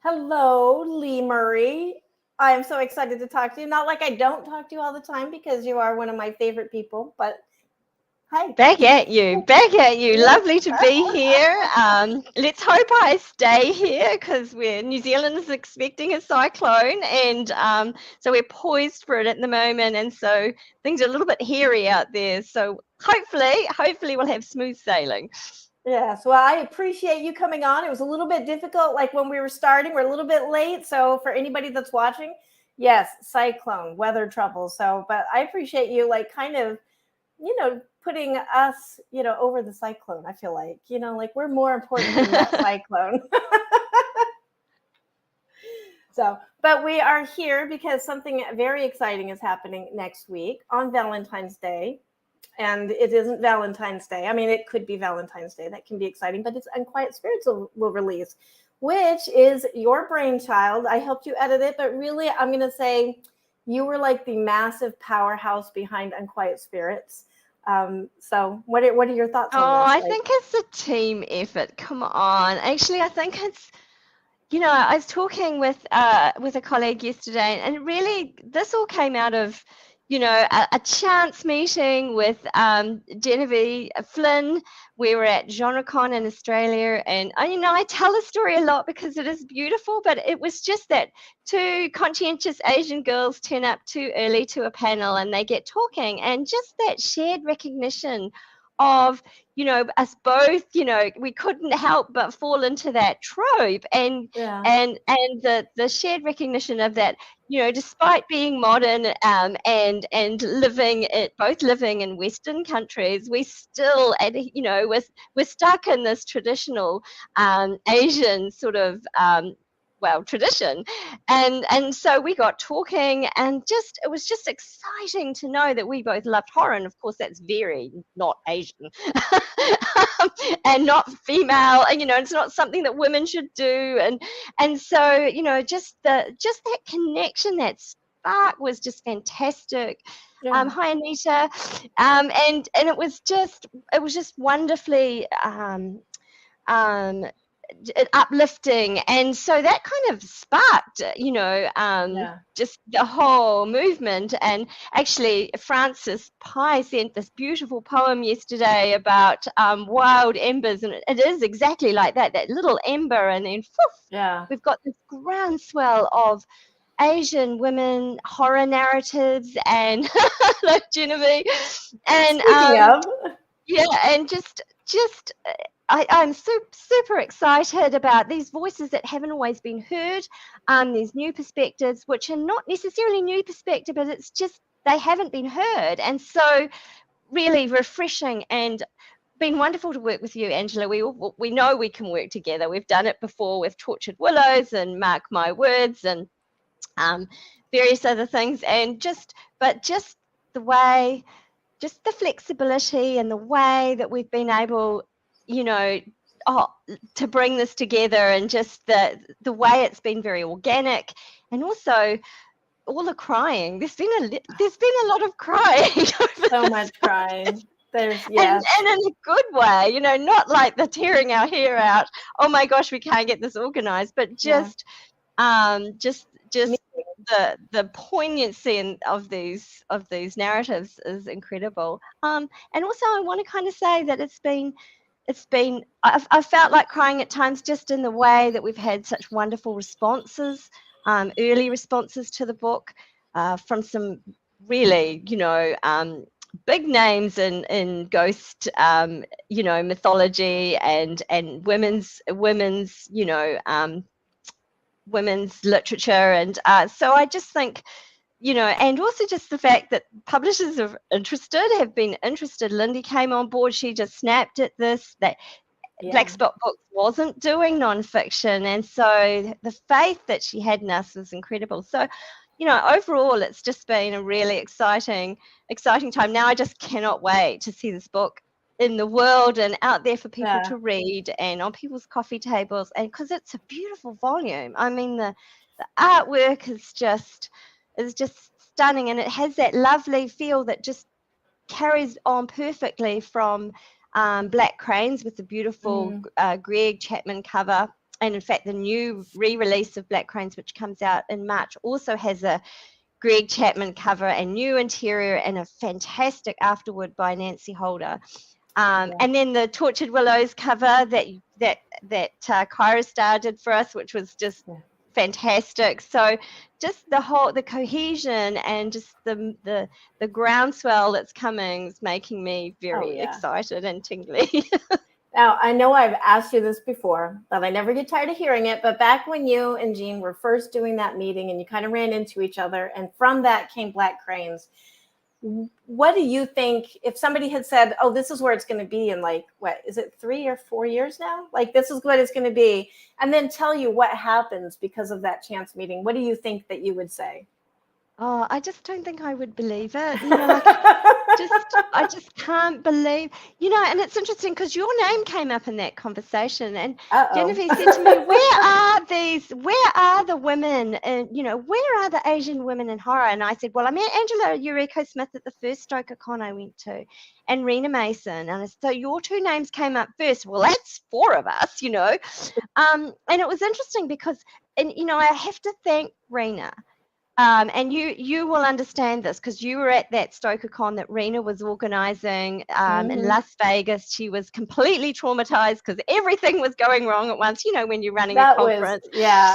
Hello, Lee Murray. I am so excited to talk to you. Not like I don't talk to you all the time because you are one of my favorite people, but hi. Back at you. Lovely to be here. Let's hope I stay here because New Zealand is expecting a cyclone, and so we're poised for it at the moment, and so things are a little bit hairy out there. So hopefully we'll have smooth sailing. Yes, well, I appreciate you coming on. It was a little bit difficult, like when we were starting, we're a little bit late. So for anybody that's watching, yes, cyclone, weather trouble. So, but I appreciate you, like, kind of, putting us, over the cyclone. I feel like, like we're more important than that cyclone. So, but we are here because something very exciting is happening next week on Valentine's Day. And it isn't Valentine's Day. I mean, it could be Valentine's Day. That can be exciting, but it's Unquiet Spirits will release, which is your brainchild. I helped you edit it, but really, I'm going to say you were like the massive powerhouse behind Unquiet Spirits. So what are your thoughts on this? I think it's a team effort. Come on. Actually, I think it's, I was talking with a colleague yesterday, and really this all came out of, a chance meeting with Genevieve Flynn. We were at GenreCon in Australia, and I tell the story a lot because it is beautiful, but it was just that two conscientious Asian girls turn up too early to a panel, and they get talking, and just that shared recognition of, us both, we couldn't help but fall into that trope, and the shared recognition of that, despite being modern and both living in Western countries, we still, we're stuck in this traditional Asian sort of tradition, and so we got talking, and it was just exciting to know that we both loved horror, and of course that's very not Asian and not female, and it's not something that women should do, and so just that connection, that spark was just fantastic. Hi Anita, and it was just wonderfully uplifting, and so that kind of sparked just the whole movement. And actually Frances Pye sent this beautiful poem yesterday about wild embers, and it is exactly like that little ember, and then we've got this groundswell of Asian women horror narratives, and like Genevieve, and and just I'm super excited about these voices that haven't always been heard, these new perspectives, which are not necessarily new perspective, but it's just they haven't been heard. And so really refreshing, and been wonderful to work with you, Angela. We know we can work together. We've done it before with Tortured Willows and Mark My Words and various other things, and just the way, just the flexibility and the way that we've been able, to bring this together, and just the way it's been very organic, and also all the crying. There's been a lot of crying. So much crying. And in a good way, not like the tearing our hair out. Oh my gosh, we can't get this organized, but just the poignancy of these narratives is incredible. And also I want to kind of say that it's been I've felt like crying at times, just in the way that we've had such wonderful responses, early responses to the book, from some really big names in ghost mythology and women's women's literature, and so I just think, and also just the fact that publishers have been interested. Lindy came on board, she just snapped at this, that Yeah. Black Spot Books wasn't doing nonfiction, and so the faith that she had in us was incredible. So, overall, it's just been a really exciting time. Now I just cannot wait to see this book in the world and out there for people to read and on people's coffee tables, and because it's a beautiful volume. I mean, the artwork is just stunning, and it has that lovely feel that just carries on perfectly from Black Cranes with the beautiful Greg Chapman cover. And in fact, the new re-release of Black Cranes, which comes out in March, also has a Greg Chapman cover and new interior and a fantastic afterword by Nancy Holder. And then the Tortured Willows cover that Kyra Star did for us, which was just fantastic. So just the cohesion and just the groundswell that's coming is making me very excited and tingly. Now, I know I've asked you this before, but I never get tired of hearing it. But back when you and Jean were first doing that meeting and you kind of ran into each other, and from that came Black Cranes, what do you think if somebody had said, oh, this is where it's going to be in like, what is it, 3 or 4 years now? Like, this is what it's going to be. And then tell you what happens because of that chance meeting. What do you think that you would say? Oh, I just don't think I would believe it. I just can't believe, and it's interesting because your name came up in that conversation, and Genevieve said to me, where are the women, and, where are the Asian women in horror? And I said, well, I met Angela Eureka Smith at the first Stoker Con I went to, and Rena Mason. And so your two names came up first. Well, that's 4 of us, and it was interesting because, and, I have to thank Rena. And you will understand this because you were at that StokerCon that Rena was organizing in Las Vegas. She was completely traumatized because everything was going wrong at once, when you're running a conference.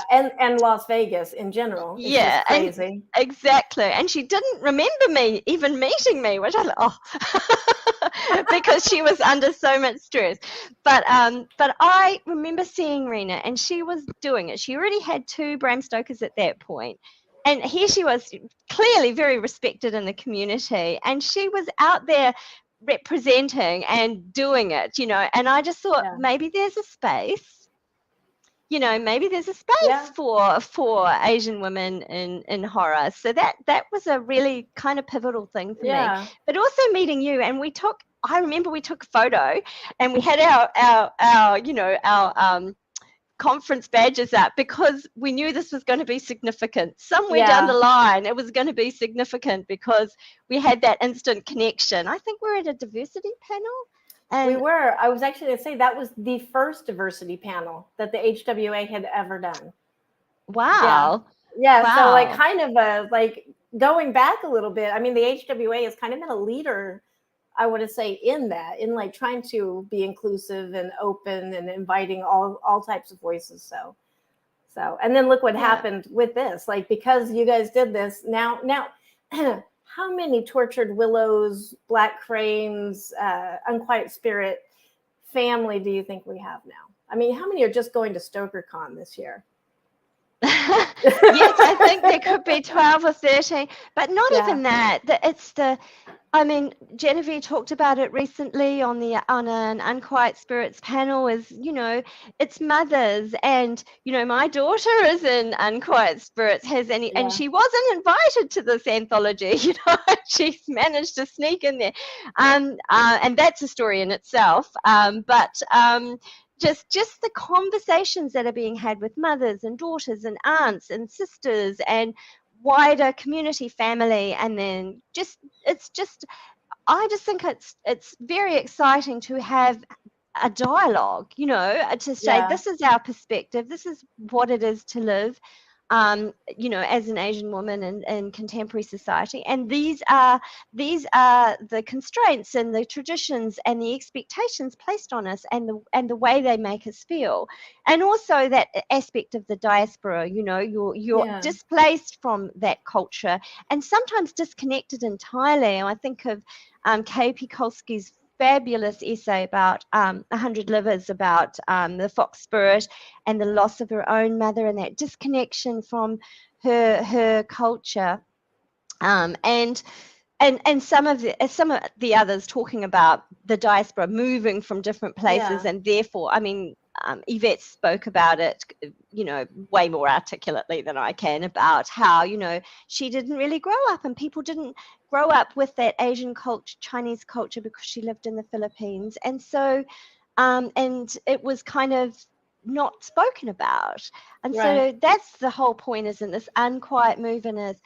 And Las Vegas in general. It's just crazy. Exactly. And she didn't remember me even meeting me, which I thought, because she was under so much stress. But I remember seeing Rena, and she was doing it. She already had 2 Bram Stokers at that point. And here she was, clearly very respected in the community, and she was out there representing and doing it, and I just thought maybe there's a space, for Asian women in horror. So that was a really kind of pivotal thing for me. But also meeting you, and I remember we took a photo, and we had our conference badges up because we knew this was going to be significant. Somewhere down the line, it was going to be significant because we had that instant connection. I think we're at a diversity panel. And we were. I was actually going to say that was the first diversity panel that the HWA had ever done. Wow. Yeah. Wow. So like kind of like going back a little bit, I mean, the HWA has kind of been a leader, I want to say, in like trying to be inclusive and open and inviting all types of voices. So, and then look what happened with this, like, because you guys did this now, how many Tortured Willows, Black Cranes, Unquiet Spirit family do you think we have now? I mean, how many are just going to StokerCon this year? Yes, I think there could be 12 or 13, but not even that. Genevieve talked about it recently on an Unquiet Spirits panel. It's mothers, and my daughter is in Unquiet Spirits. And she wasn't invited to this anthology. She's managed to sneak in there, and that's a story in itself. Just the conversations that are being had with mothers and daughters and aunts and sisters and wider community family, and then I just think it's very exciting to have a dialogue, to say this is our perspective, this is what it is to live, as an Asian woman in contemporary society, and these are the constraints and the traditions and the expectations placed on us, and the way they make us feel, and also that aspect of the diaspora. You're displaced from that culture and sometimes disconnected entirely. And I think of Kay Pikolsky's fabulous essay about 100 Livers, about the fox spirit and the loss of her own mother and that disconnection from her culture. And and some of the others talking about the diaspora moving from different places, Yeah. and therefore, I mean, Yvette spoke about it, way more articulately than I can, about how, she didn't really grow up, and people didn't grow up with that Asian culture, Chinese culture, because she lived in the Philippines, and so, and it was kind of not spoken about, and Right. so that's the whole point, isn't this unquiet movement is,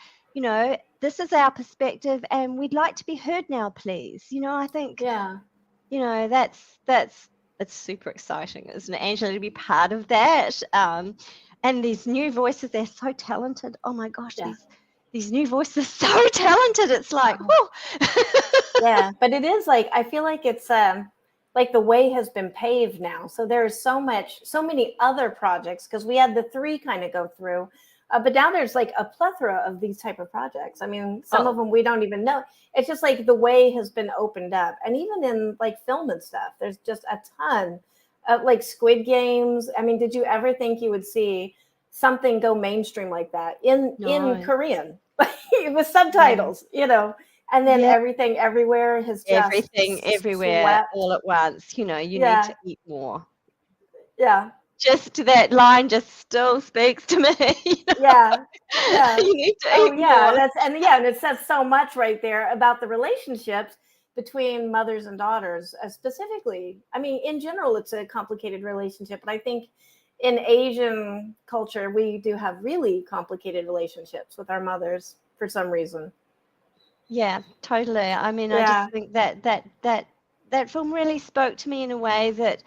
this is our perspective and we'd like to be heard now, please. I think, Yeah. that's it's super exciting, isn't it, Angela, to be part of that. And these new voices, they're so talented. Oh my gosh, Yeah. these new voices are so talented. It's like, whoa. Yeah, but it is like, I feel like it's like the way has been paved now. So there's so many other projects, because we had the three kind of go through. But now there's like a plethora of these type of projects. I mean, some of them we don't even know. It's just like the way has been opened up. And even in like film and stuff, there's just a ton of like Squid Games. I mean, did you ever think you would see something go mainstream like that in No. Korean with subtitles, and then Yeah. everything everywhere has just Everything everywhere swept. all at once. You need Yeah. to eat more. Yeah. Just that line just still speaks to me. Yeah. Yeah. You need to Oh eat yeah. more. And it says so much right there about the relationships between mothers and daughters, specifically. I mean, in general, it's a complicated relationship, but I think in Asian culture, we do have really complicated relationships with our mothers for some reason. Yeah, totally. I mean, I Yeah. just think that film really spoke to me in a way that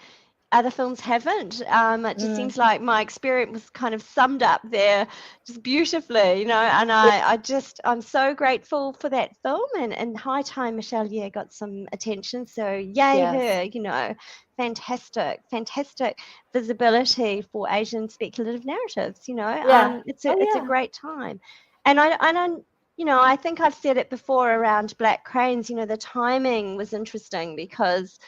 other films haven't. It just Mm. seems like my experience was kind of summed up there just beautifully, and Yeah. I'm so grateful for that film, and high time Michelle Yeoh got some attention. So yay Yes. her, fantastic visibility for Asian speculative narratives, Yeah. Oh it's a yeah. great time. And I think I've said it before around Black Cranes, the timing was interesting because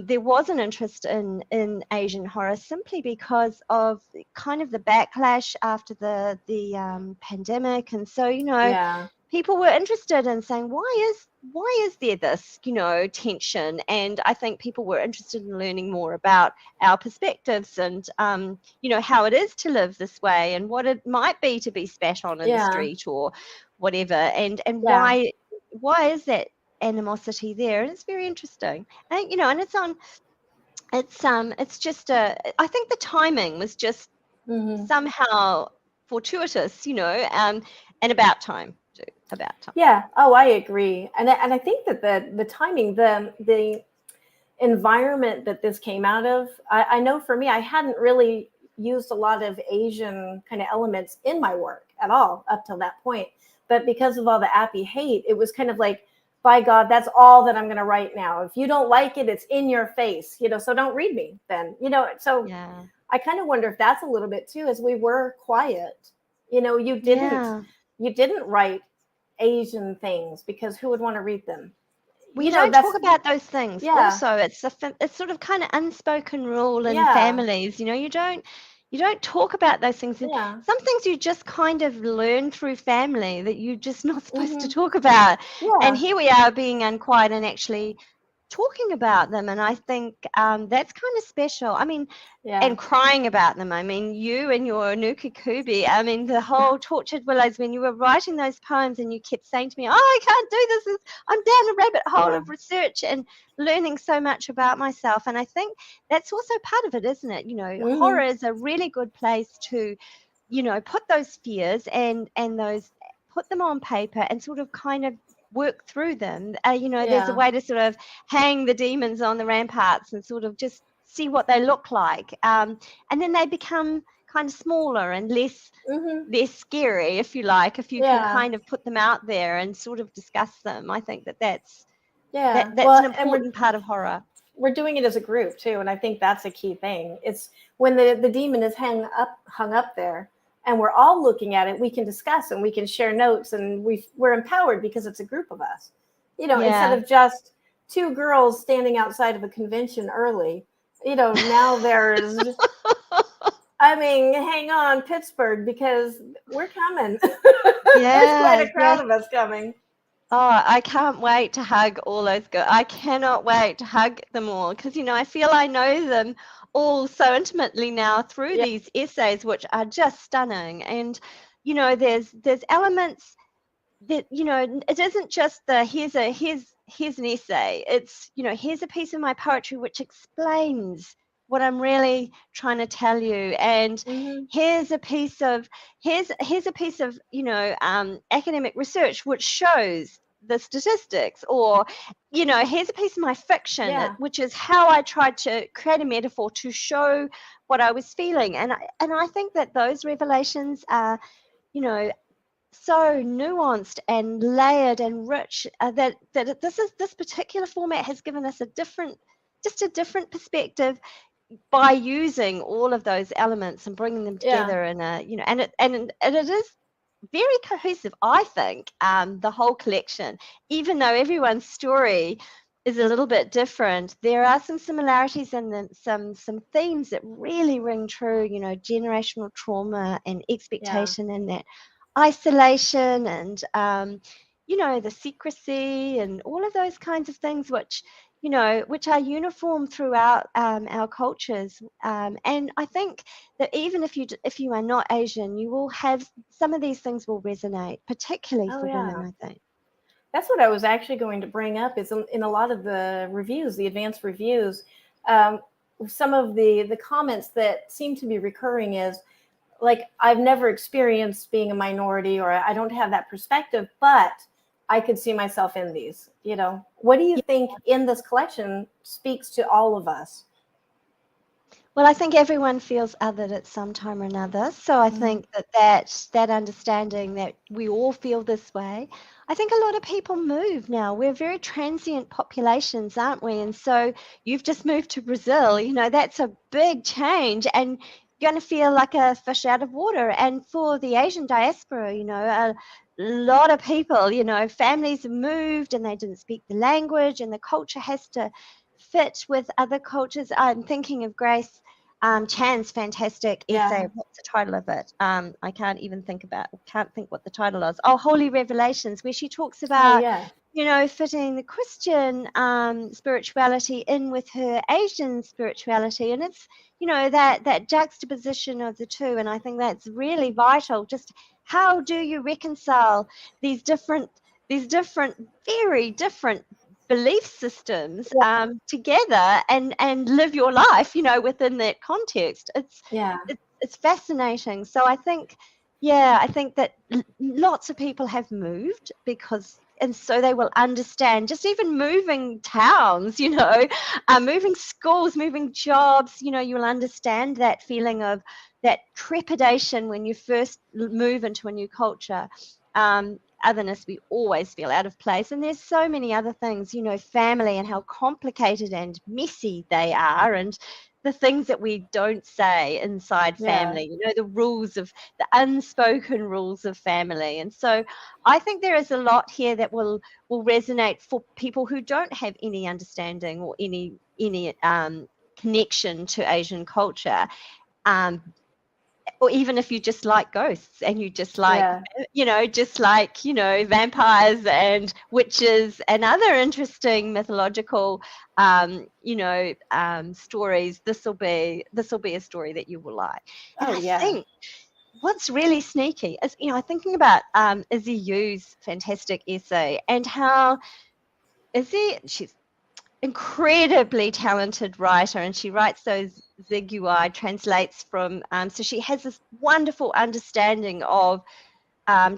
there was an interest in Asian horror simply because of kind of the backlash after the pandemic, and so Yeah. people were interested in saying why is there this tension, and I think people were interested in learning more about our perspectives and how it is to live this way and what it might be to be spat on in the Yeah. street or whatever, and Yeah. why is that animosity there, and it's very interesting. And it's just I think the timing was just Hmm. somehow fortuitous, and about time too. About time. Yeah. Oh, I agree. And I think that the timing, the environment that this came out of, I know for me, I hadn't really used a lot of Asian kind of elements in my work at all up till that point. But because of all the appy hate, it was kind of like, by God, that's all that I'm going to write now. If you don't like it, it's in your face, so don't read me then, so Yeah. I kind of wonder if that's a little bit too, as we were quiet, Yeah. you didn't write Asian things because who would want to read them? Well, you don't That's, talk about those things. yeah, Also, it's sort of kind of unspoken rule in yeah, families. You don't talk about those things. And yeah. some things you just kind of learn through family that you're just not supposed to Hmm. talk about. And Yeah, here we are being unquiet and actually talking about them. And I think that's kind of special. I mean, yeah. and crying about them. I mean, you and your Nuka Kubi, I mean, the whole Tortured Willows, when you were writing those poems and you kept saying to me, oh, I can't do this. I'm down a rabbit hole Yeah. of research and learning so much about myself. And I think that's also part of it, isn't it? Horror Hmm. is a really good place to, put those fears and those, put them on paper and sort of kind of work through them. There's a Yeah. way to sort of hang the demons on the ramparts and sort of just see what they look like. And then they become kind of smaller and less Hmm. less scary, if you like, if you can Yeah. kind of put them out there and sort of discuss them. I think Yeah. that's an Well, and we're important part of horror. we're doing it as a group too, and I think that's a key thing. It's when the demon is hung up there, and we're all looking at it. We can discuss and we can share notes, and we're empowered because it's a group of us. Instead Yeah. of just two girls standing outside of a convention early. Now there's. I mean, hang on, Pittsburgh, because we're coming. There's quite Yeah, a crowd yeah. of us coming. Oh, I can't wait to hug all those girls. I cannot wait to hug them all because, I feel I know them all so intimately now through Yeah. these essays, which are just stunning. And, there's elements that, it isn't just the here's an essay. It's, here's a piece of my poetry which explains what I'm really trying to tell you. And Mm-hmm. here's a piece of academic research which shows the statistics, or here's a piece of my fiction Yeah. which is how I tried to create a metaphor to show what I was feeling. And I think that those revelations are, so nuanced and layered and rich, that this particular format has given us a different perspective by using all of those elements and bringing them Yeah. together in a, and it is very cohesive, I think, the whole collection. Even though everyone's story is a little bit different, there are some similarities and then some themes that really ring true, generational trauma and Yeah. expectation, and that isolation, and the secrecy and all of those kinds of things, which are uniform throughout our cultures. And I think that even if you are not Asian, you will have some of these things will resonate, particularly Oh for women, yeah. I think. That's what I was actually going to bring up. Is in a lot of the reviews, the advanced reviews, some of the comments that seem to be recurring is like, I've never experienced being a minority, or I don't have that perspective, but I could see myself in these. What do you think in this collection speaks to all of us? Well, I think everyone feels othered at some time or another. So I Mm-hmm. think that understanding that we all feel this way. I think a lot of people move now. We're very transient populations, aren't we? And so you've just moved to Brazil. That's a big change, and you're going to feel like a fish out of water. And for the Asian diaspora, a lot of people, families have moved and they didn't speak the language, and the culture has to fit with other cultures. I'm thinking of Grace Chan's fantastic essay. Yeah. What's the title of it? I can't think what the title is. Oh, Holy Revelations, where she talks Oh about, yeah. fitting the Christian spirituality in with her Asian spirituality, and it's, that juxtaposition of the two. And I think that's really vital. Just how do you reconcile these different, very different belief systems together, and live your life, within that context. Yeah. It's fascinating. So I think, yeah, I think that lots of people have moved because, and so they will understand, just even moving towns, moving schools, moving jobs, you will understand that feeling of that trepidation when you first move into a new culture. Otherness, we always feel out of place. And there's so many other things, family and how complicated and messy they are, and the things that we don't say inside Yeah. family, the unspoken rules of family. And so I think there is a lot here that will resonate for people who don't have any understanding or any connection to Asian culture. Um, or even if you just like ghosts and you just like, Yeah. vampires and witches and other interesting mythological, stories, this will be a story that you will like. And Oh I yeah. think what's really sneaky is, thinking about Izzy Yu's fantastic essay, and how she's incredibly talented writer, and she writes those zigui, translates from, so she has this wonderful understanding of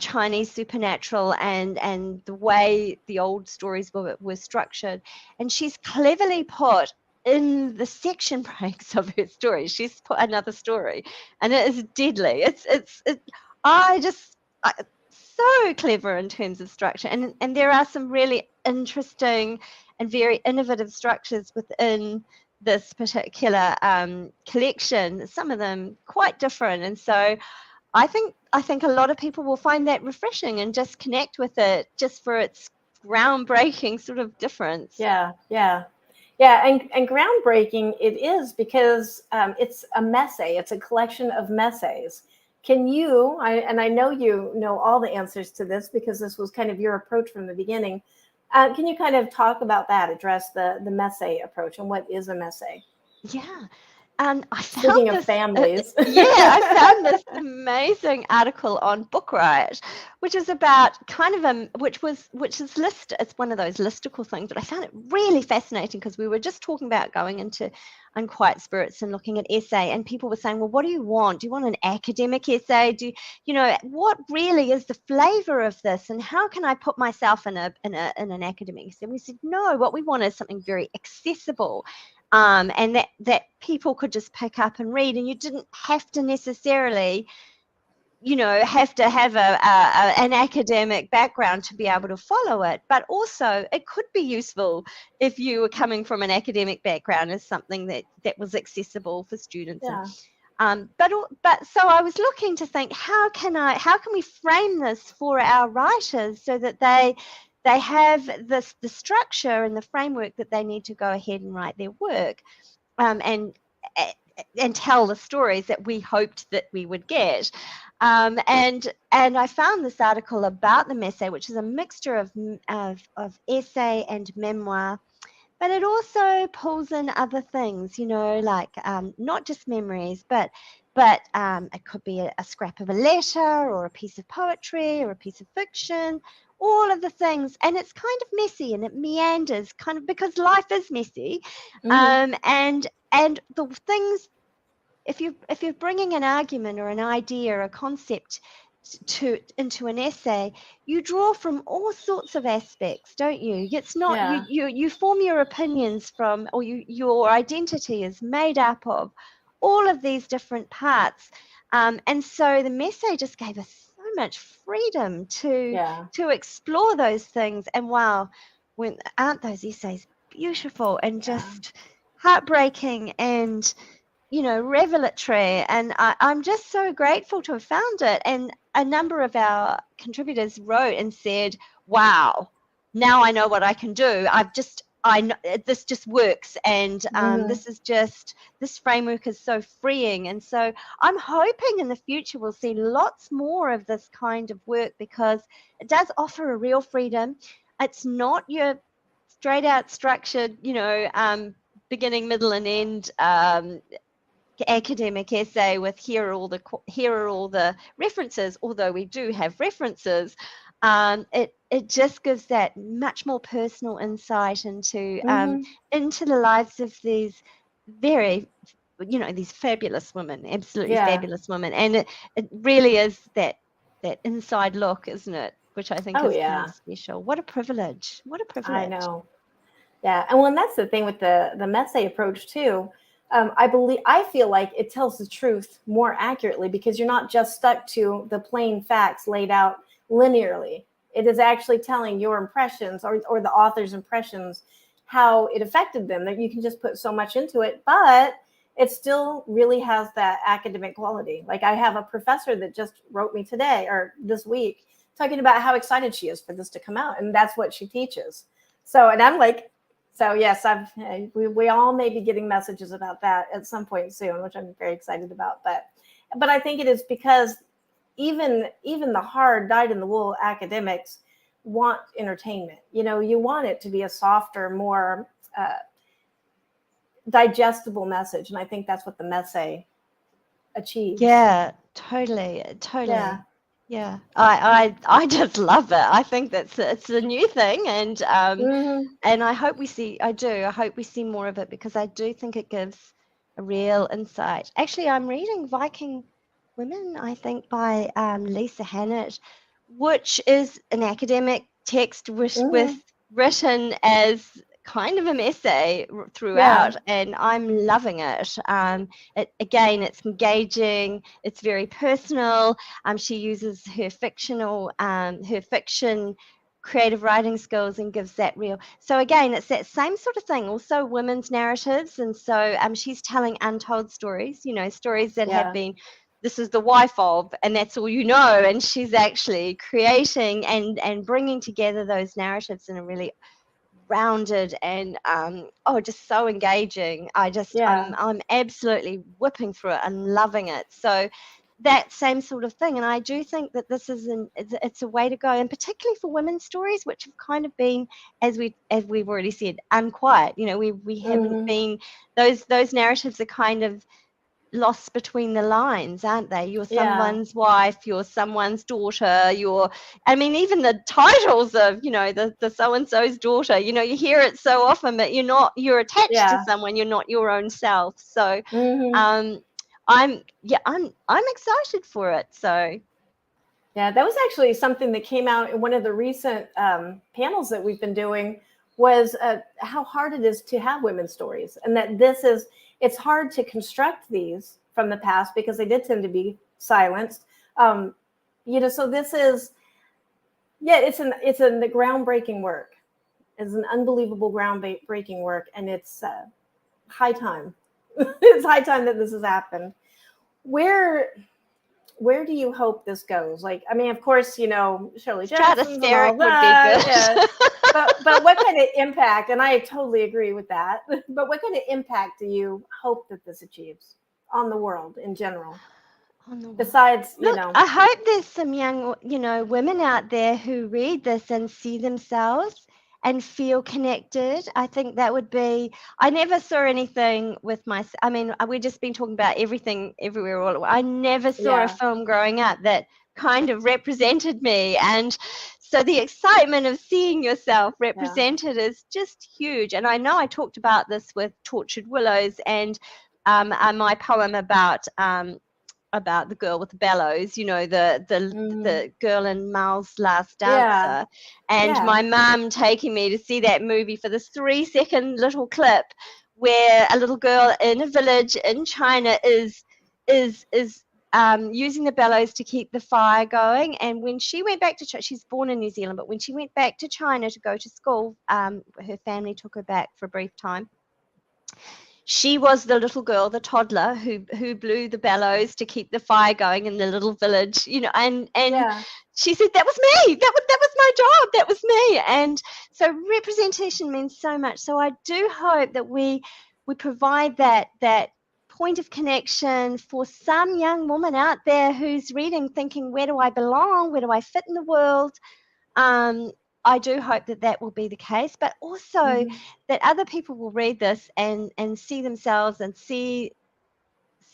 Chinese supernatural and the way the old stories were structured. And she's cleverly put in the section breaks of her story, she's put another story, and it is deadly. I just so clever in terms of structure, and there are some really interesting and very innovative structures within this particular collection, some of them quite different. And so I think a lot of people will find that refreshing and just connect with it just for its groundbreaking sort of difference. Yeah. Yeah. Yeah. And groundbreaking it is, because it's a messay. It's a collection of messays. Can you, and I know you know all the answers to this because this was kind of your approach from the beginning. Can you kind of talk about that, address the messe approach and what is a messe? Yeah. And I found Speaking of this, families. I found this amazing article on Book Riot, which is about kind of which is it's one of those listicle things, but I found it really fascinating because we were just talking about going into Unquiet Spirits and looking at essay, and people were saying, well, what do you want? Do you want an academic essay? What really is the flavor of this, and how can I put myself in an academic essay? And we said, no, what we want is something very accessible. And that people could just pick up and read, and you didn't have to necessarily, have to have an academic background to be able to follow it. But also, it could be useful if you were coming from an academic background as something that was accessible for students. Yeah. But so I was looking to think, how can we frame this for our writers so that they have the structure and the framework that they need to go ahead and write their work, and tell the stories that we hoped that we would get. And I found this article about the messe, which is a mixture of essay and memoir. But it also pulls in other things, like not just memories, but it could be a scrap of a letter or a piece of poetry or a piece of fiction, all of the things. And it's kind of messy and it meanders kind of because life is messy. Mm-hmm. And the things, if you're bringing an argument or an idea or a concept into an essay, you draw from all sorts of aspects, don't you? It's not you form your opinions from, or your identity is made up of all of these different parts, and so the message just gave us so much freedom to explore those things. And wow, aren't those essays beautiful and just heartbreaking and revelatory? And I'm just so grateful to have found it. And a number of our contributors wrote and said, wow, now I know what I can do. I know this just works. And this framework is so freeing. And so I'm hoping in the future we'll see lots more of this kind of work because it does offer a real freedom. It's not your straight out structured, beginning, middle, and end academic essay with here are all the references. Although we do have references, it just gives that much more personal insight into the lives of these very these fabulous women, absolutely fabulous women. And it really is that inside look, isn't it? Which I think is kind of special. What a privilege. I know. Yeah. And that's the thing with the messe approach too. I feel like it tells the truth more accurately because you're not just stuck to the plain facts laid out linearly. It is actually telling your impressions or the author's impressions, how it affected them, that you can just put so much into it, but it still really has that academic quality. Like I have a professor that just wrote me today or this week talking about how excited she is for this to come out. And that's what she teaches. So, and I'm like, so yes, we all may be getting messages about that at some point soon, which I'm very excited about. But I think it is because even the hard, dyed-in-the-wool academics want entertainment. You want it to be a softer, more digestible message, and I think that's what the messe achieves. Yeah, totally. Yeah, I just love it. I think it's a new thing, and I hope we see. I hope we see more of it because I do think it gives a real insight. Actually, I'm reading Viking Women, I think, by Lisa Hannett, which is an academic text written as kind of an essay throughout, and I'm loving it. It's engaging, it's very personal. She uses her fiction creative writing skills and gives that real. So again, it's that same sort of thing, also women's narratives. And so she's telling untold stories, stories that have been, this is the wife of, and that's all you know. And she's actually creating and bringing together those narratives in a really rounded and just so engaging. I'm absolutely whipping through it and loving it. So that same sort of thing. And I do think that this is it's a way to go, and particularly for women's stories, which have kind of been, as we've already said, unquiet. You know, we haven't been, those narratives are kind of lost between the lines, aren't they? You're someone's wife, you're someone's daughter, I mean, even the titles of, you know, the so-and-so's daughter, you know, you hear it so often, but you're attached to someone, you're not your own self. So I'm excited for it. So yeah, that was actually something that came out in one of the recent panels that we've been doing, was how hard it is to have women's stories, and that it's hard to construct these from the past because they did tend to be silenced. You know, so this is, it's the groundbreaking work. It's an unbelievable groundbreaking work, and it's high time. It's high time that this has happened. Where do you hope this goes? Like, I mean, of course, you know, Shirley Jackson's and all stratospheric would that. be good. Yeah. But what kind of impact, and I totally agree with that, but what kind of impact do you hope that this achieves on the world in general? Besides, you Look, know. I hope there's some young, you know, women out there who read this and see themselves and feel connected. I think that would be, I never saw anything with I mean, we've just been talking about everything, everywhere, all. I never saw a film growing up that kind of represented me. And so the excitement of seeing yourself represented is just huge. And I know I talked about this with Tortured Willows and my poem about the girl with the bellows, you know, the girl in Mal's Last Dancer, and my mum taking me to see that movie for this 3-second little clip where a little girl in a village in China is using the bellows to keep the fire going. And when she went back to China, she's born in New Zealand, but when she went back to China to go to school, her family took her back for a brief time. She was the little girl, the toddler, who blew the bellows to keep the fire going in the little village, you know, and she said, that was me, that was my job, that was me. And so representation means so much. So I do hope that we provide that point of connection for some young woman out there who's reading, thinking, where do I belong? Where do I fit in the world? I do hope that will be the case, but also that other people will read this and see themselves and see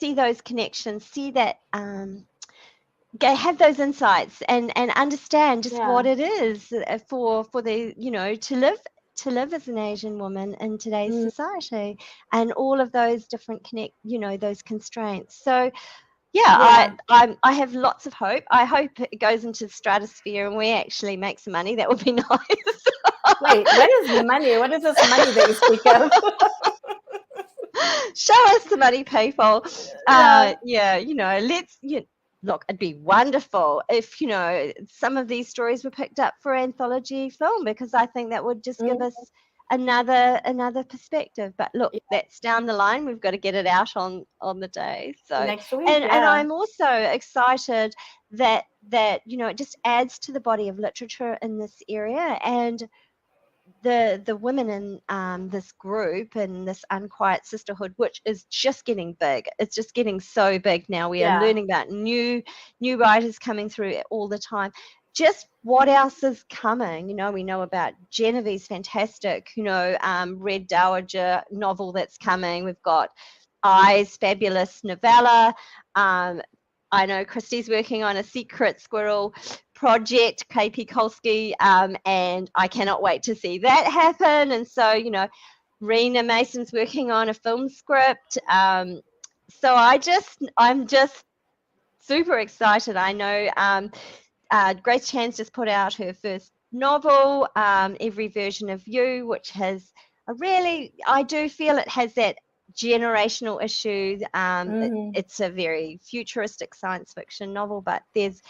those connections, see that, have those insights and understand just what it is for the, you know, to live as an Asian woman in today's society, and all of those different those constraints. So I have lots of hope. I hope it goes into the stratosphere and we actually make some money. That would be nice. Wait, what is money? What is this money that you speak of? Show us the money, people. You know, look, it'd be wonderful if, you know, some of these stories were picked up for anthology film, because I think that would just give us another perspective. But look, that's down the line. We've got to get it out on the day. So next week, and I'm also excited that you know, it just adds to the body of literature in this area, and the women in this group and this Unquiet Sisterhood, which is just getting big. It's just getting so big now. We are learning about new writers coming through all the time. Just what else is coming? You know, we know about Genevieve's fantastic, you know, Red Dowager novel that's coming. We've got I's fabulous novella. I know Christy's working on a Secret Squirrel project, KP Kolsky, and I cannot wait to see that happen. And so, you know, Rena Mason's working on a film script. So I'm just super excited. I know Grace Chan's just put out her first novel, Every Version of You, which has I do feel it has that generational issue. It's a very futuristic science fiction novel, but there's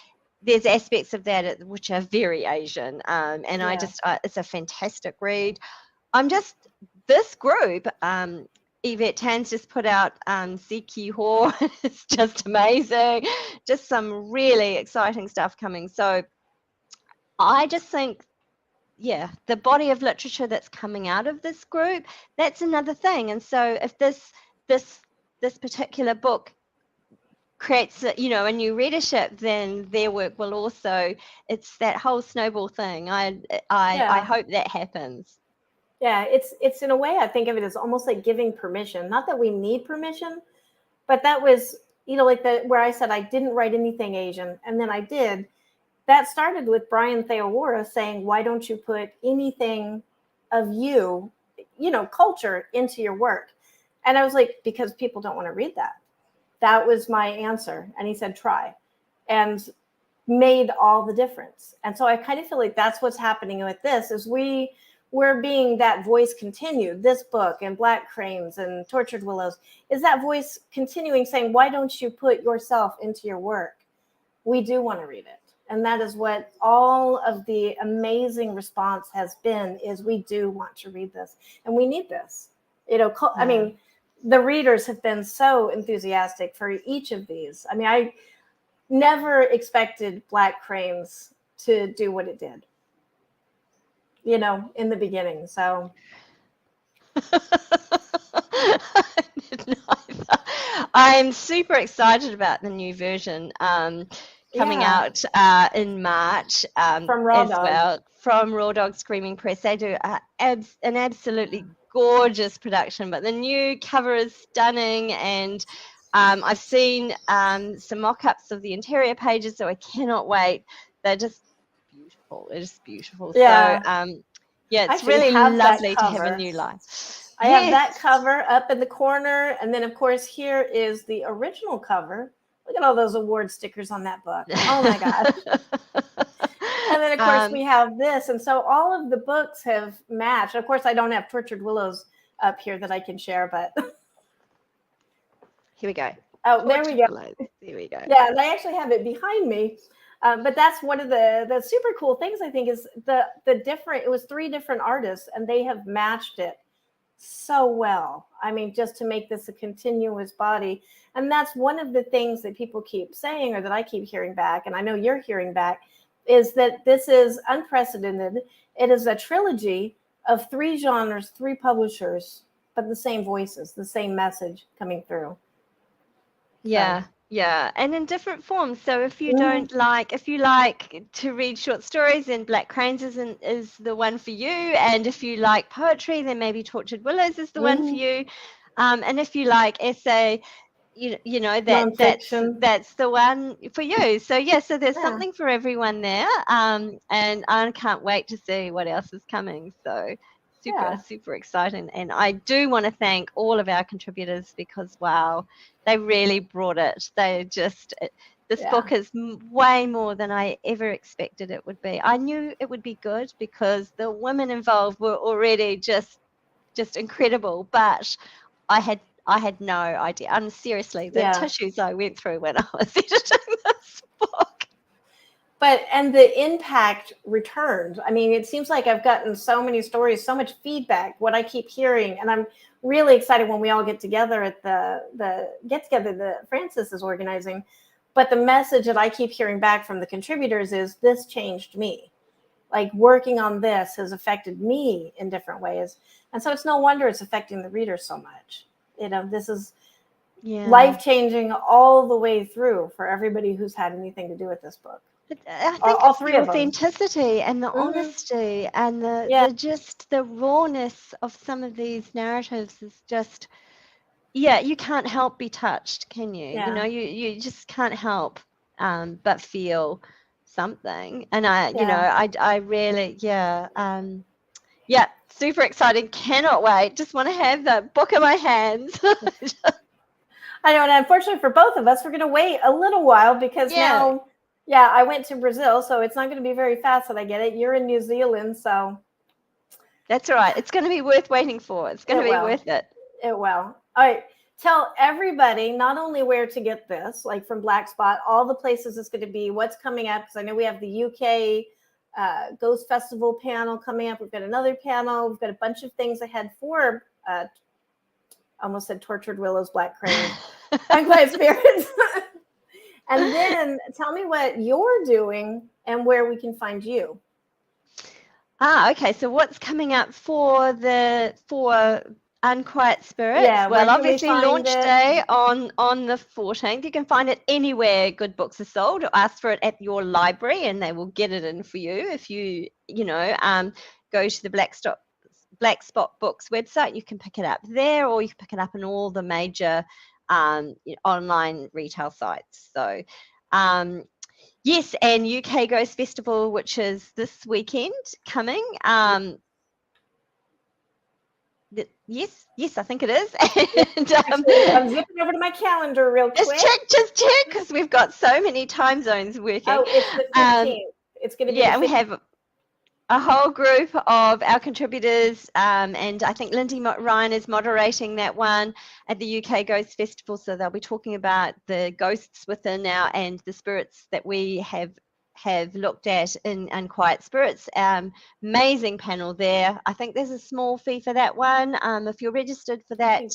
aspects of that which are very Asian, and it's a fantastic read. This group, Yvette Tan's just put out Siki Ho. It's just amazing. Just some really exciting stuff coming. So I just think, the body of literature that's coming out of this group, that's another thing. And so if this particular book creates, a new readership, then their work will also, it's that whole snowball thing. I hope that happens. Yeah, it's in a way, I think of it as almost like giving permission. Not that we need permission, but that was, like where I said I didn't write anything Asian, and then I did. That started with Brian Theowara saying, "Why don't you put anything of you, culture into your work?" And I was like, because people don't want to read that. That was my answer. And he said, "Try," and made all the difference. And so I kind of feel like that's what's happening with this is we're being that voice continued. This book and Black Cranes and Tortured Willows is that voice continuing saying, why don't you put yourself into your work? We do want to read it. And that is what all of the amazing response has been, is we do want to read this and we need this. I mean, the readers have been so enthusiastic for each of these. I mean, I never expected Black Cranes to do what it did, in the beginning. So I'm super excited about the new version coming out in March from Raw as Dog. well, from Raw Dog Screaming Press. They do an absolutely gorgeous production, but the new cover is stunning, and I've seen some mock-ups of the interior pages, so I cannot wait. They're just beautiful. It is beautiful. Yeah. So it's really lovely to have a new life. I have that cover up in the corner, and then of course here is the original cover. Look at all those award stickers on that book. Oh my gosh. And then of course we have this, and so all of the books have matched. Of course I don't have Tortured Willows up here that I can share, but here we go. Oh, there we go. There we go. Yeah, and I actually have it behind me. But that's one of the super cool things, I think, is the different, it was 3 different artists and they have matched it so well. I mean, just to make this a continuous body. And that's one of the things that people keep saying, or that I keep hearing back, and I know you're hearing back, is that this is unprecedented. It is a trilogy of 3 genres, 3 publishers, but the same voices, the same message coming through. Yeah. So. Yeah, and in different forms. So if you don't like, if you like to read short stories, then Black Cranes is the one for you. And if you like poetry, then maybe Tortured Willows is the one for you. And if you like essay, that's the one for you. So so there's something for everyone there. And I can't wait to see what else is coming. So super exciting. And I do want to thank all of our contributors, because wow, they really brought it. This book is way more than I ever expected it would be. I knew it would be good because the women involved were already just incredible, but I had no idea. And seriously, the tissues I went through when I was editing this book. And the impact returned. I mean, it seems like I've gotten so many stories, so much feedback, what I keep hearing. And I'm really excited when we all get together at the get-together that Frances is organizing. But the message that I keep hearing back from the contributors is, this changed me. Like, working on this has affected me in different ways. And so it's no wonder it's affecting the reader so much. This is life-changing all the way through for everybody who's had anything to do with this book. But I think all 3 the authenticity and the honesty and the rawness of some of these narratives is just, you can't help be touched, can you? Yeah. You just can't help but feel something. And I really, super excited. Cannot wait. Just want to have the book in my hands. I know, and unfortunately for both of us, we're going to wait a little while because now, I went to Brazil, so it's not going to be very fast that I get it. You're in New Zealand, so. That's right. It's going to be worth waiting for. It's going to be worth it. It will. All right. Tell everybody not only where to get this, like from Black Spot, all the places it's going to be, what's coming up, because I know we have the UK Ghost Festival panel coming up. We've got another panel. We've got a bunch of things ahead for, almost said Tortured Willows, Black Crane, Unquiet Spirits. And then tell me what you're doing and where we can find you. Okay. So what's coming up for Unquiet Spirits. Yeah, where Well, can we obviously find launch it? day on the 14th. You can find it anywhere good books are sold, or ask for it at your library and they will get it in for you. If go to the Black Spot Books website, you can pick it up there, or you can pick it up in all the major online retail sites. So yes, and UK Ghost Festival, which is this weekend coming. Yes, I think it is. And, Actually, I'm zipping over to my calendar real quick. just check, because we've got so many time zones working. Oh, it's the 15th. It's going to be Yeah, the and we 15th. have a whole group of our contributors, and I think Lindy Ryan is moderating that one at the UK Ghost Festival. So they'll be talking about the ghosts within and the spirits that we have looked at in Unquiet Spirits. Amazing panel there. I think there's a small fee for that one. If you're registered for that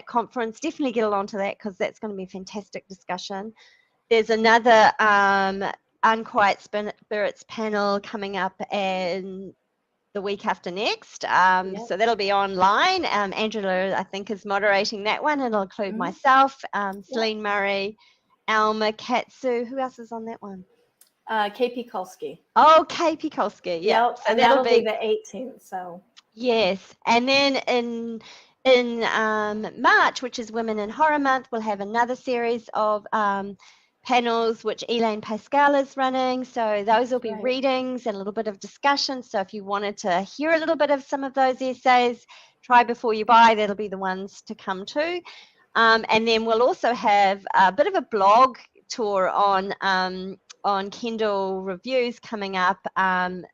conference, definitely get along to that, because that's going to be a fantastic discussion. There's another Unquiet Spirits panel coming up in the week after next. So that'll be online. Angela, I think, is moderating that one. It'll include myself, Celine Murray, Alma, Katsu. Who else is on that one? KP Kulski. Oh, KP Kulski. Yeah. Yep. So and that'll be the 18th. So yes, and then in March, which is Women in Horror Month, we'll have another series of panels which Elaine Pascal is running. So those will be readings and a little bit of discussion. So if you wanted to hear a little bit of some of those essays, try before you buy, that'll be the ones to come to. And then we'll also have a bit of a blog tour on Kindle reviews coming up in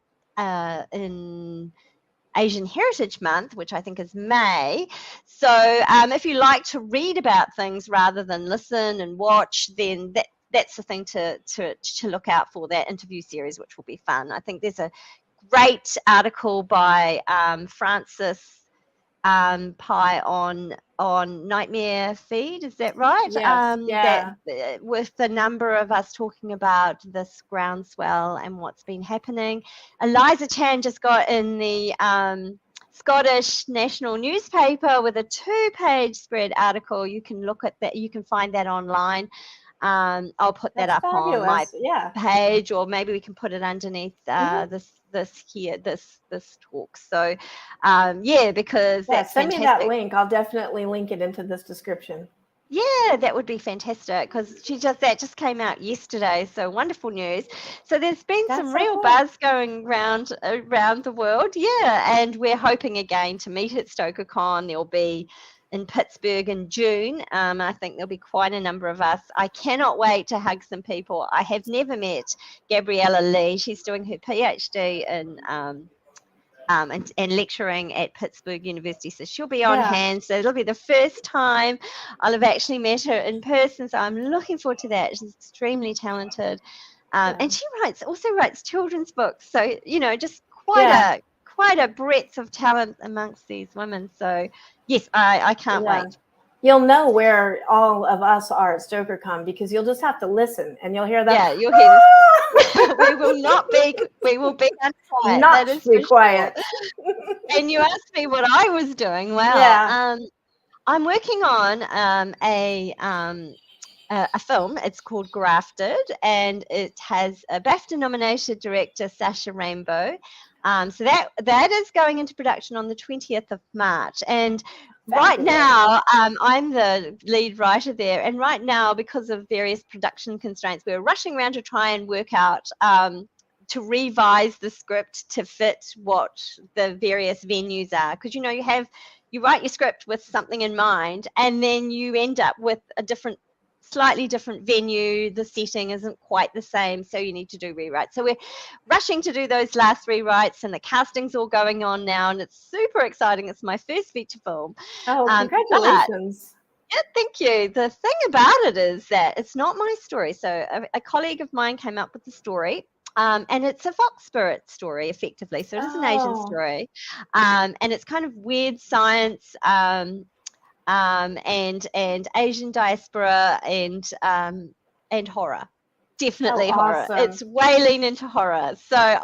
Asian Heritage Month, which I think is May. So if you like to read about things rather than listen and watch, then that's the thing to look out for, that interview series, which will be fun. I think there's a great article by Francis Pye on Nightmare Feed, is that right? Yes, yeah. That, with the number of us talking about this groundswell and what's been happening. Eliza Chan just got in the Scottish National Newspaper with a 2-page spread article. You can look at that. You can find that online. I'll put that up on my page, or maybe we can put it underneath this talk. So because that's send fantastic. me that link. I'll definitely link it into this description. Yeah, that would be fantastic, because that just came out yesterday. So wonderful news. So there's been some real buzz going around the world. Yeah, and we're hoping again to meet at StokerCon. There'll be in Pittsburgh in June. I think there'll be quite a number of us. I cannot wait to hug some people. I have never met Gabriella Lee. She's doing her PhD in and lecturing at Pittsburgh University. So she'll be on hand. So it'll be the first time I'll have actually met her in person. So I'm looking forward to that. She's extremely talented. And she also writes children's books. So, just quite a breadth of talent amongst these women. So yes, I can't wait. You'll know where all of us are at StokerCon, because you'll just have to listen and you'll hear that. Yeah, you'll hear this. We will be unquiet. Not that is be quiet. Sure. And you asked me what I was doing. Well, I'm working on a film. It's called Grafted, and it has a BAFTA-nominated director, Sacha Rainbow. So that is going into production on the 20th of March. And right now, I'm the lead writer there. And right now, because of various production constraints, we're rushing around to try and work out to revise the script to fit what the various venues are. Because, you write your script with something in mind, and then you end up with a slightly different venue. The setting isn't quite the same, so you need to do rewrites. So we're rushing to do those last rewrites, and the casting's all going on now, and it's super exciting. It's my first feature film. Oh, congratulations. Yeah, thank you. The thing about it is that it's not my story. So a colleague of mine came up with the story, and it's a fox spirit story, effectively. So it is an Asian story, and it's kind of weird science, and Asian diaspora and horror. definitely Oh, horror. awesome. It's way lean into horror. So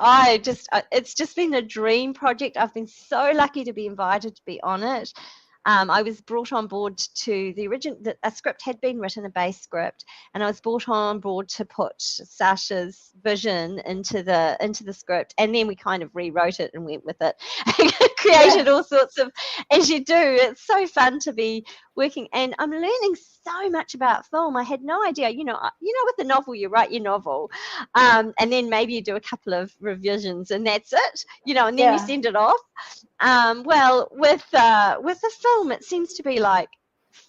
it's just been a dream project. I've been so lucky to be invited to be on it. I was brought on board to a script had been written, a base script, and I was brought on board to put Sasha's vision into the script, and then we kind of rewrote it and went with it, created all sorts of, as you do. It's so fun to be working, and I'm learning so much about film. I had no idea. With the novel, you write your novel, and then maybe you do a couple of revisions, and that's it. And then you send it off. Well, with the film, it seems to be like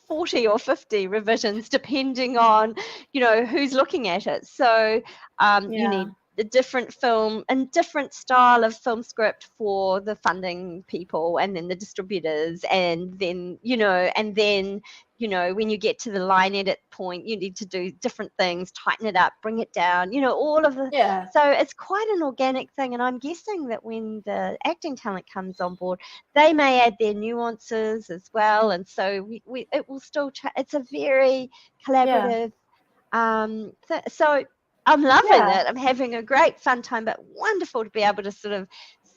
40 or 50 revisions, depending on, who's looking at it. So you need a different film and different style of film script for the funding people, and then the distributors, and then when you get to the line edit point, you need to do different things, tighten it up, bring it down, all of the so it's quite an organic thing. And I'm guessing that when the acting talent comes on board, they may add their nuances as well, and so it will still it's a very collaborative so I'm loving it. I'm having a great fun time, but wonderful to be able to sort of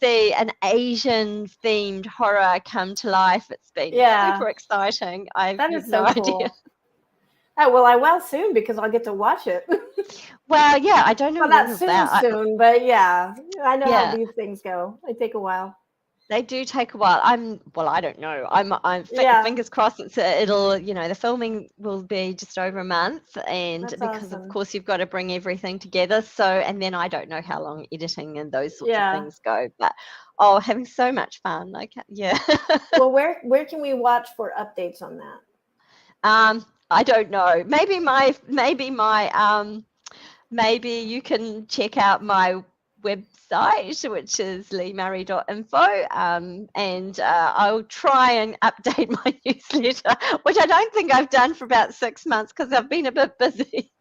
see an Asian themed horror come to life. It's been super exciting. That is no so cool. idea. Oh, well, I will soon, because I'll get to watch it. Well, yeah, I don't know. Well, not soon, but yeah, I know how these things go. They take a while. They do take a while. I don't know. I'm fingers crossed. It'll, the filming will be just over a month, and That's because awesome. of course you've got to bring everything together. So, and then I don't know how long editing and those sorts of things go. But having so much fun. Well, where can we watch for updates on that? I don't know. Maybe you can check out my website, which is leemurray.info, and I'll try and update my newsletter, which I don't think I've done for about 6 months because I've been a bit busy.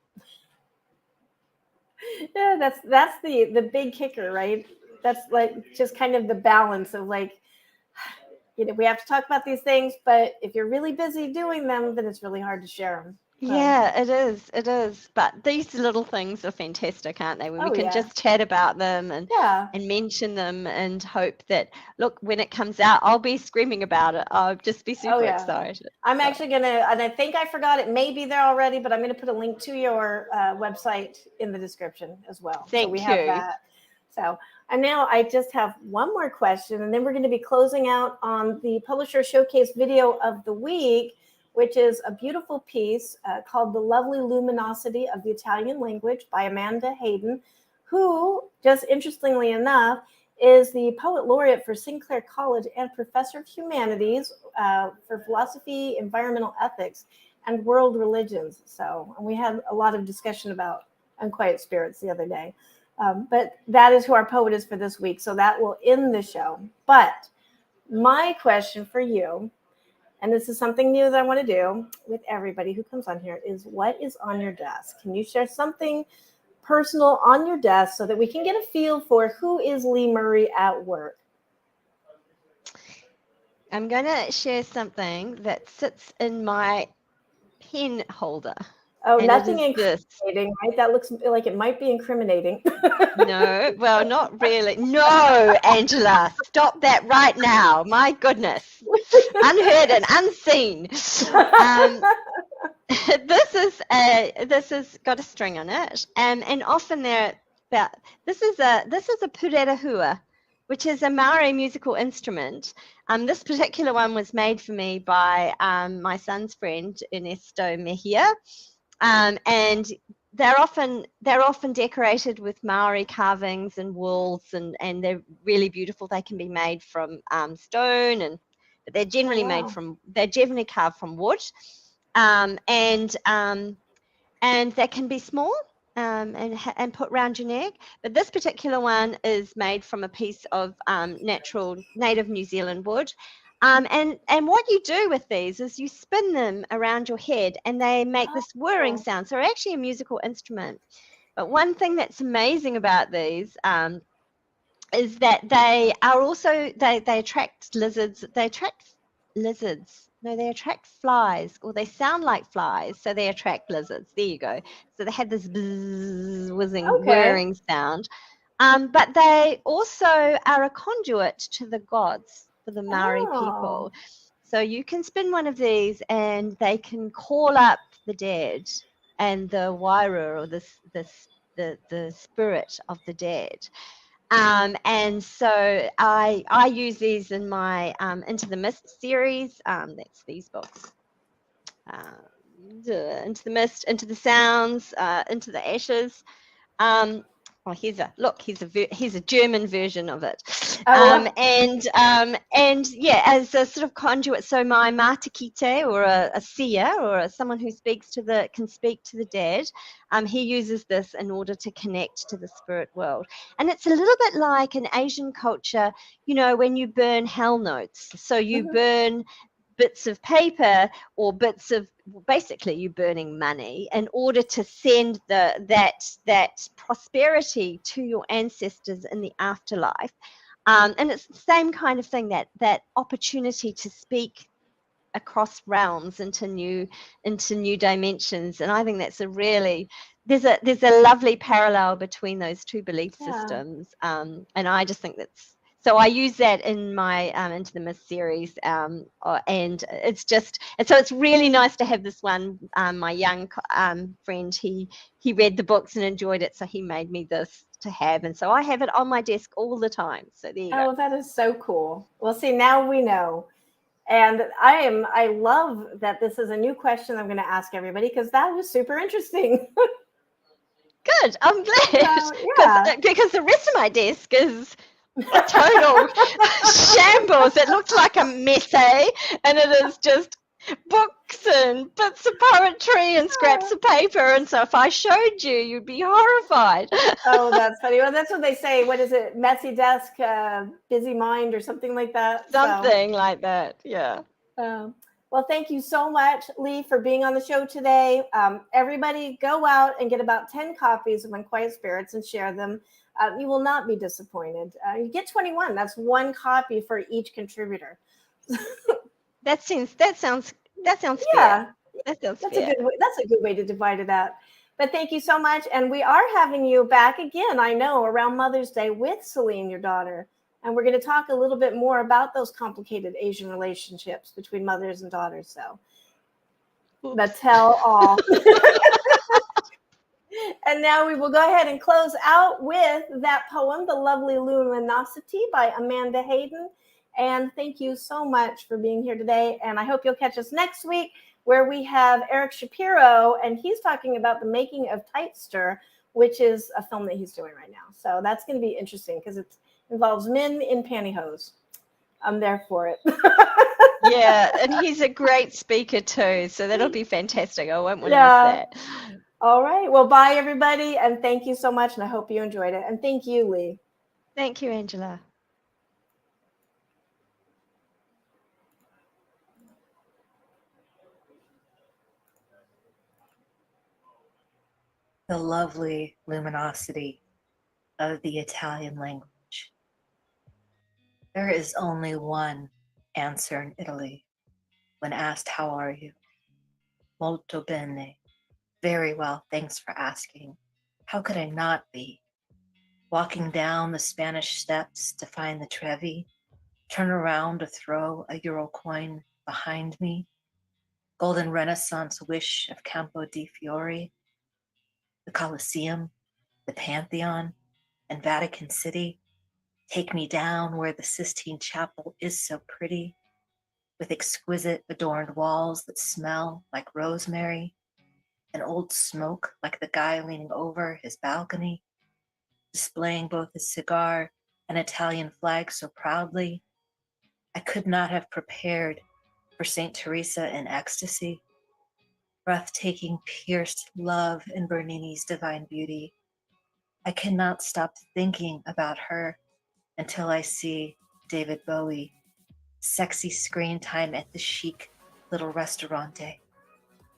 Yeah, that's the big kicker, right? That's like just kind of the balance of like, we have to talk about these things, but if you're really busy doing them, then it's really hard to share them. Yeah, it is. But these little things are fantastic, aren't they? When we can just chat about them and mention them, and hope that, look, when it comes out, I'll be screaming about it. I'll just be super excited. I'm actually going to, and I think I forgot, it may be there already, but I'm going to put a link to your website in the description as well. Thank you. Have that. So, and now I just have one more question, and then we're going to be closing out on the Publisher Showcase video of the week, which is a beautiful piece called The Lovely Luminosity of the Italian Language by Amanda Hayden, who, just interestingly enough, is the Poet Laureate for Sinclair College and Professor of Humanities for Philosophy, Environmental Ethics, and World Religions. So, and we had a lot of discussion about Unquiet Spirits the other day. But that is who our poet is for this week. So that will end the show. But my question for you, and this is something new that I want to do with everybody who comes on here, is what is on your desk? Can you share something personal on your desk so that we can get a feel for who is Lee Murray at work? I'm going to share something that sits in my pen holder. Oh, nothing incriminating, right? That looks like it might be incriminating. No, well, not really. No, Angela, stop that right now. My goodness. Unheard and unseen. This has got a string on it, and often this is a purerahua, which is a Maori musical instrument. This particular one was made for me by my son's friend Ernesto Mejia. And they're often decorated with Maori carvings and wools, and they're really beautiful. They can be made from stone, but they're generally generally carved from wood, and they can be small and put around your neck. But this particular one is made from a piece of natural native New Zealand wood. And what you do with these is you spin them around your head, and they make this whirring sound. So they're actually a musical instrument. But one thing that's amazing about these is that they are also they attract lizards. They attract lizards No, they attract flies, or they sound like flies, so they attract lizards. There you go. So they had this bzzz, whizzing, Okay. whirring sound. But they also are a conduit to the gods for the Maori Oh. people. So you can spin one of these, and they can call up the dead and the waira, or the spirit of the dead. And so I use these in my Into the Mist series. That's these books. Um, into the Mist, Into the Sounds, Into the Ashes. Um, oh, here's a German version of it. Oh. And yeah, as a sort of conduit. So my matakite, or a seer, or someone who can speak to the dead, he uses this in order to connect to the spirit world. And it's a little bit like an Asian culture, when you burn hell notes. So you Mhm. burn bits of paper, or bits of, basically you're burning money in order to send that prosperity to your ancestors in the afterlife. And it's the same kind of thing, that opportunity to speak across realms into new dimensions. And I think that's there's a lovely parallel between those two belief Yeah. systems. And I just think that's so I use that in my Into the Mist series. And so it's really nice to have this one. My young friend, he read the books and enjoyed it, so he made me this to have, and so I have it on my desk all the time. So there you go. Oh, that is so cool. Well, see, now we know. And I love that this is a new question I'm going to ask everybody because that was super interesting. Good. I'm glad So, yeah. because the rest of my desk is a total shambles. It looks like a mess, and it is just books and bits of poetry and scraps of paper. And so if I showed you, you'd be horrified. Oh, that's funny. Well, that's what they say. What is it? Messy desk, busy mind, or something like that. So, Something like that. Yeah. um, well, thank you so much, Lee, for being on the show today. Everybody, go out and get about 10 copies of Unquiet Spirits and share them. You will not be disappointed. You get 21. That's one copy for each contributor. That sounds fair. Yeah, That sounds that's a fair. good way. That's a good way to divide it up. But thank you so much, and we are having you back again. I know around Mother's Day with Celine, your daughter, and we're going to talk a little bit more about those complicated Asian relationships between mothers and daughters. So, but Oops. tell all. And now we will go ahead and close out with that poem, "The Lovely Luminosity" by Amanda Hayden. And thank you so much for being here today. And I hope you'll catch us next week, where we have Eric Shapiro, and he's talking about the making of Tightster, which is a film that he's doing right now. So that's going to be interesting because it involves men in pantyhose. I'm there for it. Yeah, and he's a great speaker too, so that'll be fantastic. I won't want to miss Yeah. that. All right. Well, bye, everybody. And thank you so much. And I hope you enjoyed it. And thank you, Lee. Thank you, Angela. The lovely luminosity of the Italian language. There is only one answer in Italy when asked, "How are you?" Molto bene. Very well, thanks for asking. How could I not be? Walking down the Spanish steps to find the Trevi, turn around to throw a euro coin behind me, golden Renaissance wish of Campo di Fiori, the Colosseum, the Pantheon, and Vatican City. Take me down where the Sistine Chapel is so pretty, with exquisite adorned walls that smell like rosemary, and old smoke like the guy leaning over his balcony, displaying both his cigar and Italian flag so proudly. I could not have prepared for St. Teresa in ecstasy, breathtaking, pierced love in Bernini's divine beauty. I cannot stop thinking about her until I see David Bowie, sexy screen time at the chic little restaurante,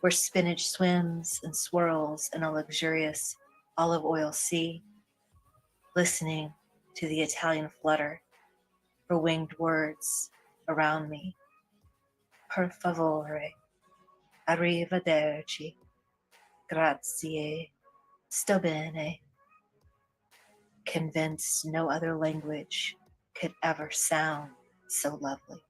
where spinach swims and swirls in a luxurious olive oil sea, listening to the Italian flutter for winged words around me. per favore, arrivederci, grazie, sto bene, convinced no other language could ever sound so lovely.